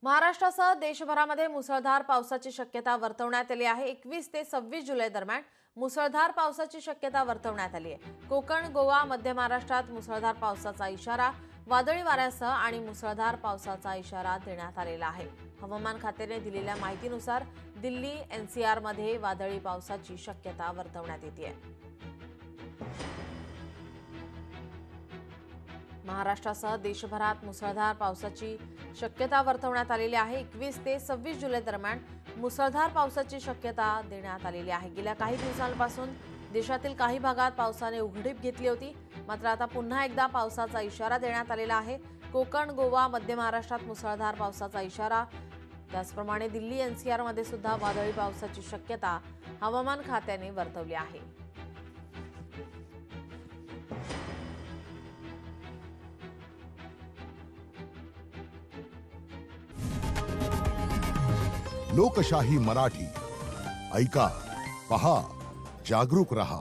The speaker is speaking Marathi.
महाराष्ट्रासह देशभरामध्ये मुसळधार पावसाची शक्यता वर्तवण्यात आली आहे। 21 ते 26 जुलै दरम्यान मुसळधार पावसाची शक्यता वर्तवण्यात आली आहे। कोकण, गोवा, मध्य महाराष्ट्रात मुसळधार पावसाचा इशारा, वादळी वाऱ्यासह आणि मुसळधार पावसाचा इशारा देण्यात आलेला आहे। हवामान खात्याने दिलेल्या माहितीनुसार दिल्ली, एनसीआर मध्ये वादळी पावसाची शक्यता वर्तवण्यात येते। महाराष्ट्रासह देशभरात मुसळधार पावसाची शक्यता वर्तवण्यात आलेली आहे। 21 ते 26 जुलै दरम्यान मुसळधार पावसाची शक्यता देण्यात आलेली आहे। गेल्या काही दिवसांपासून देशातील काही भागात पावसाने उघडीप घेतली होती, मात्र आता पुन्हा एकदा पावसाचा इशारा देण्यात आलेला आहे। कोकण, गोवा, मध्य महाराष्ट्रात मुसळधार पावसाचा इशारा, त्याचप्रमाणे दिल्ली, एनसीआर मध्ये सुद्धा वादळी पावसाची शक्यता हवामान खात्याने वर्तवली आहे। लोकशाही मराठी ऐका, पहा, जागरूक रहा।